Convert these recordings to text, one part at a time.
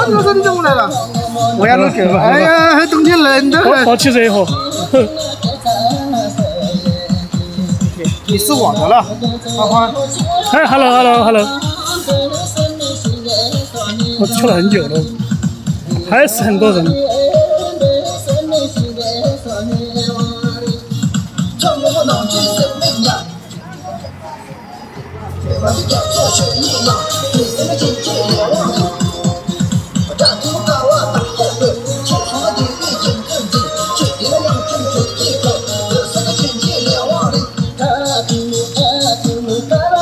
我说你怎么来了？我也能够吧？哎呀，还冬天冷的。好起热和。你是我的了，花花。哎 ，hello。我去了很久了，还是很多人。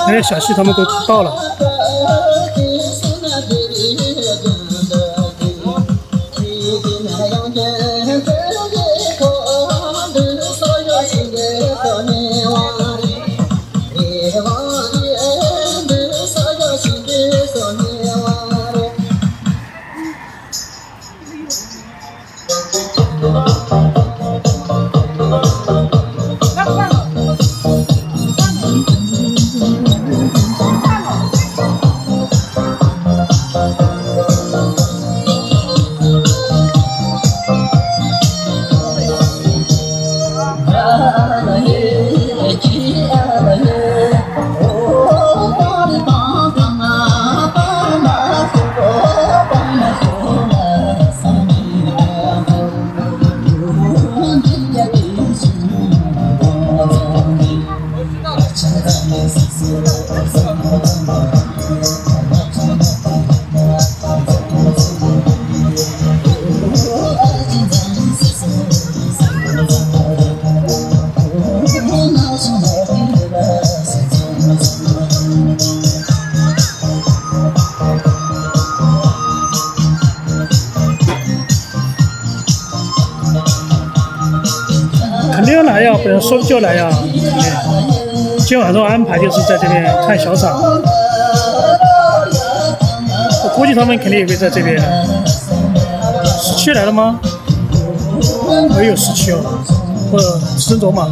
哎，小西他们都到了。肯定要来呀，不然说就来呀。今天晚上安排就是在这边看小场，我估计他们肯定也会在这边。17来了吗？没有17哦，或者直升走马。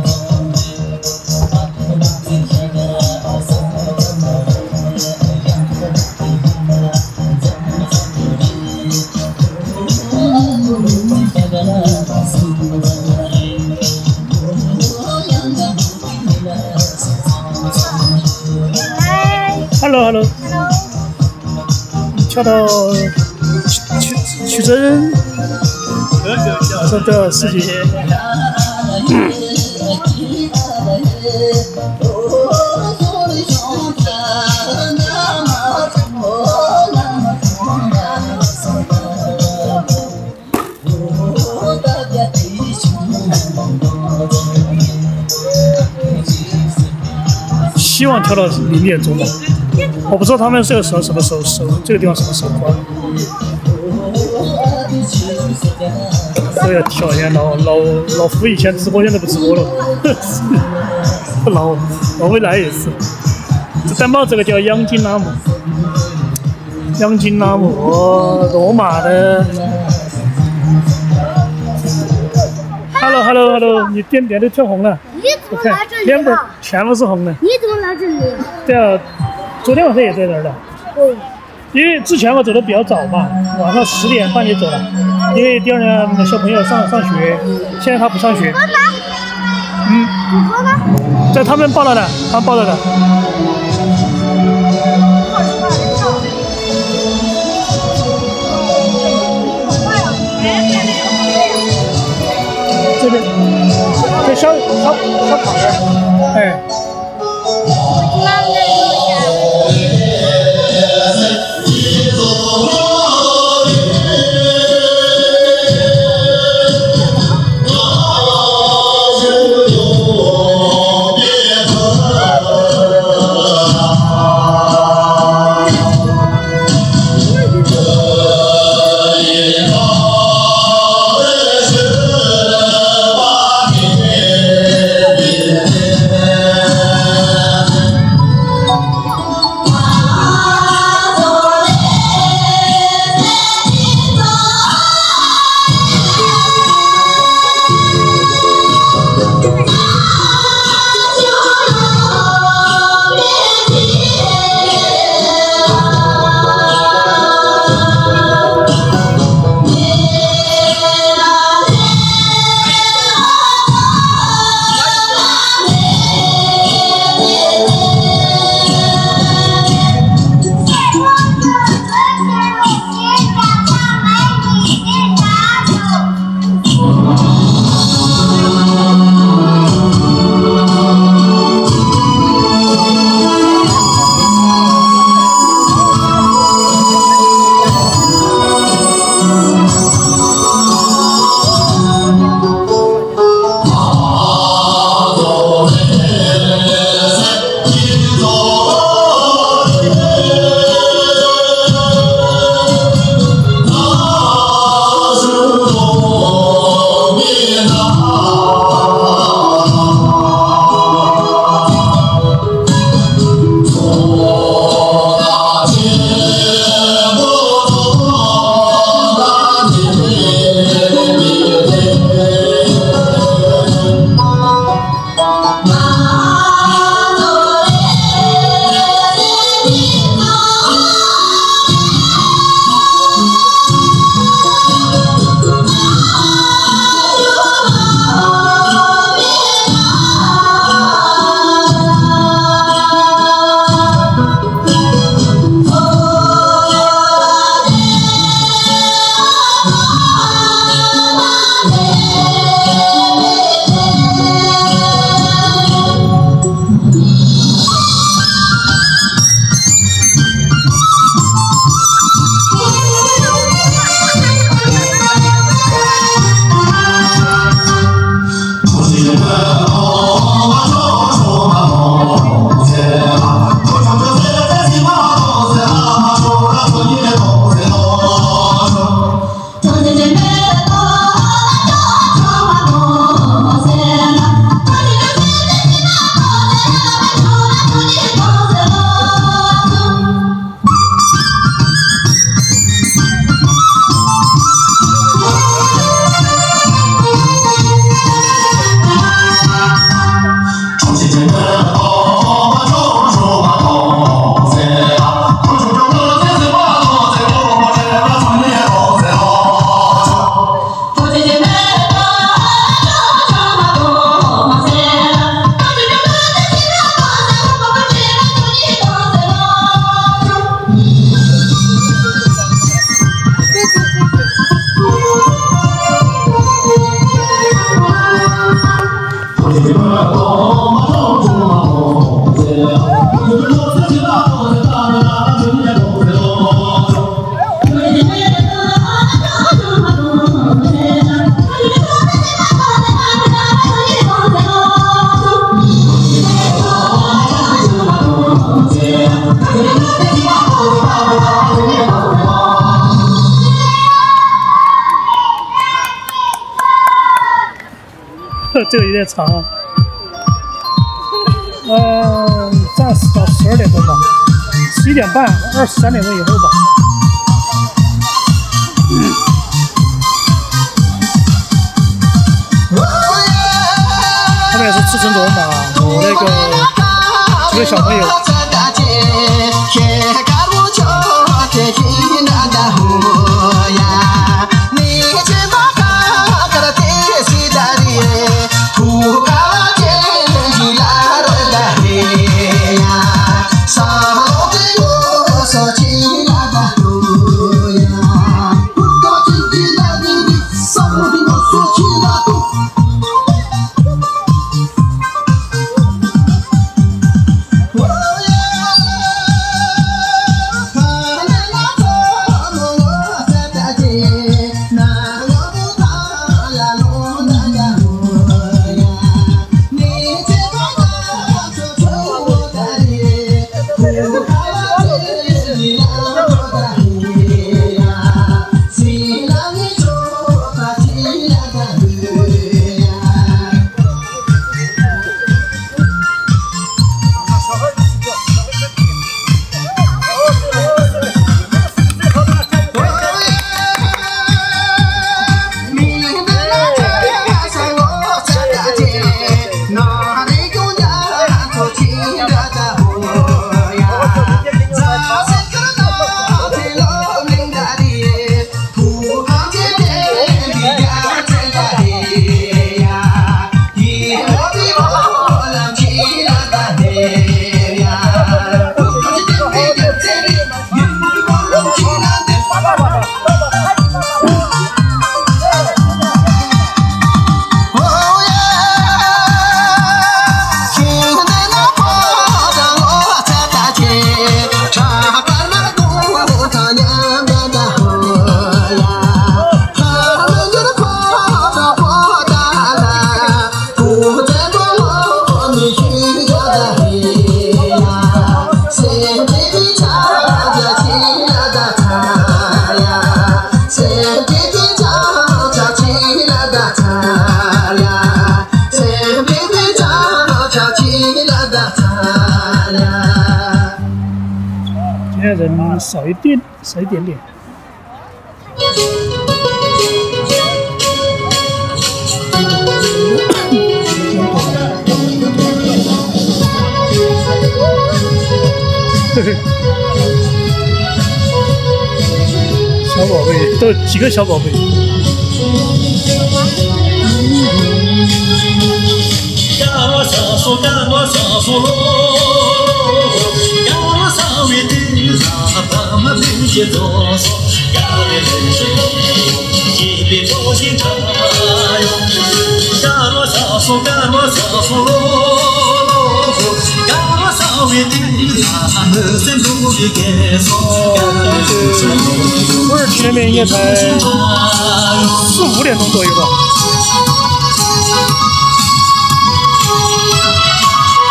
Hello， 跳到曲针，马上都要10几。希望跳到0点钟吧。我不知道他们这个时候什么时候收，这个地方什么时候关。都要跳一下，老夫以前直播现在不直播了，老未来也是。这戴帽这个叫央金拉姆，罗马的。Hello， 你点都跳红了。你怎么来这里了？全部是红的。你怎么来这里？对啊，昨天晚上也在这儿的。因为之前我走的比较早嘛，晚上10点半就走了，因为第二天小朋友上学，现在他不上学。在他们报了的，这边，这小跑的，哎。这个有点长啊。暂时到12点钟吧，11点半，23点钟以后吧。后面是赤橙种马，有那个几个小朋友。今天人少一点点。小宝贝，都几个小宝贝。不是去那边也才4、5点钟左右吧。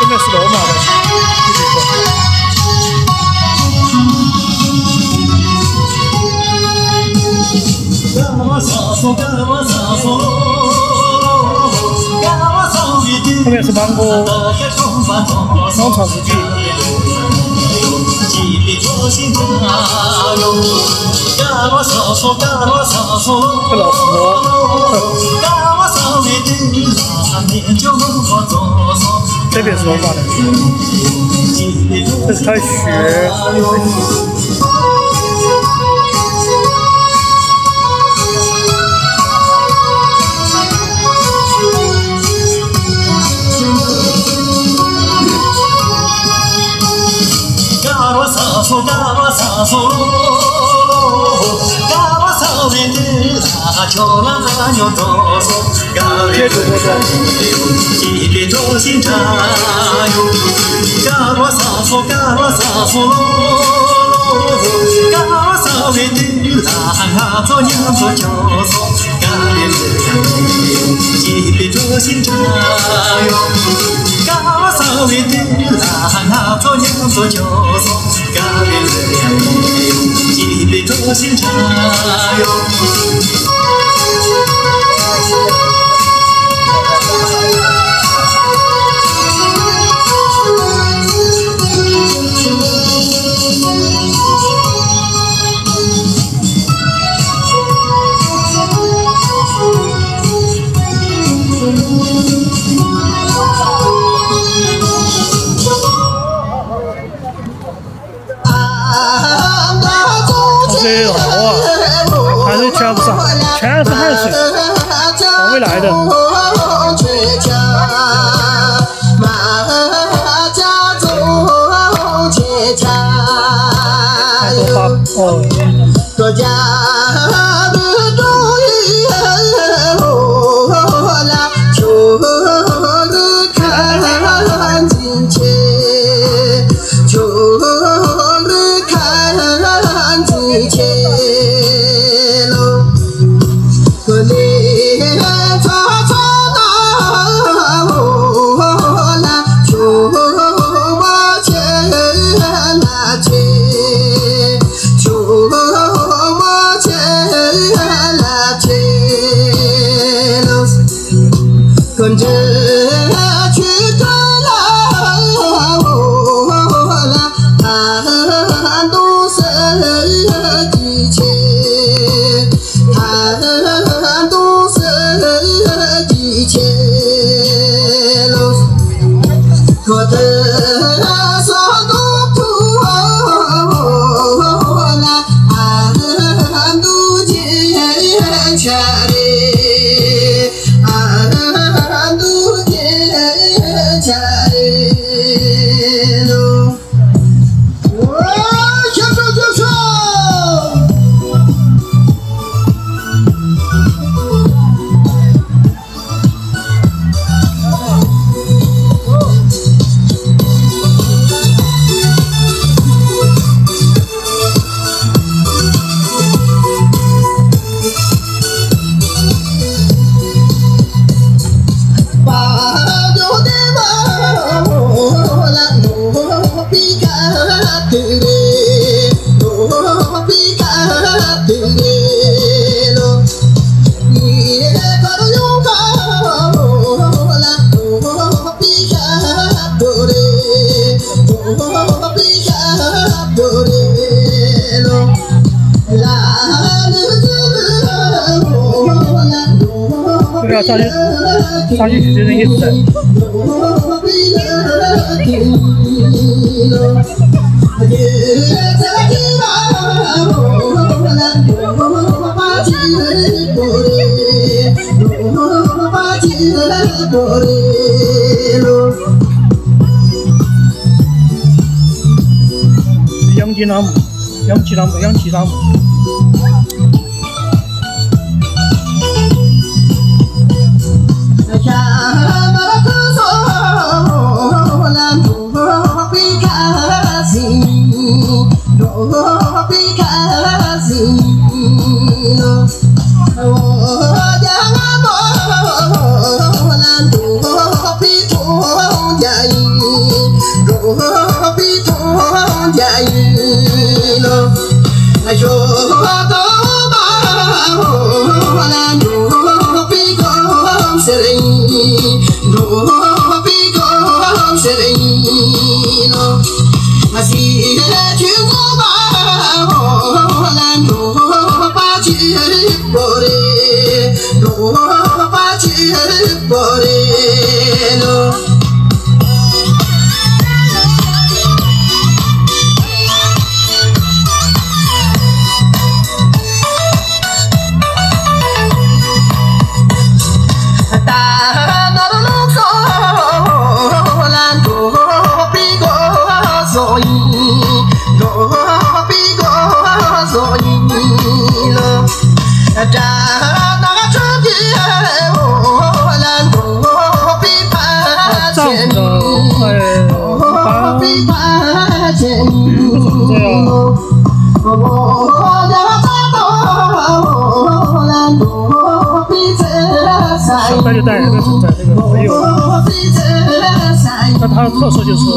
这边是罗马的，后面是邦哥农场日记。这老佛，这边是罗马的，这是他的血。接主播说。为的啦，那做娘做舅做，嘎别了呀哟，记得多心茶哟。这好啊，汗水全部上，全是汗水，从未来的。哦。对啊，上去是这个意思的。杨吉拉姆，杨吉拉姆，杨吉拉姆。现在就带人的存在，这个没有。那它的特色就是只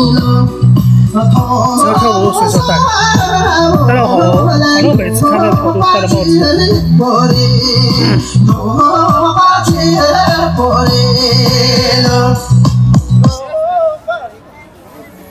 要跳舞随手戴，戴得好，反正每次看到跳都戴着帽子。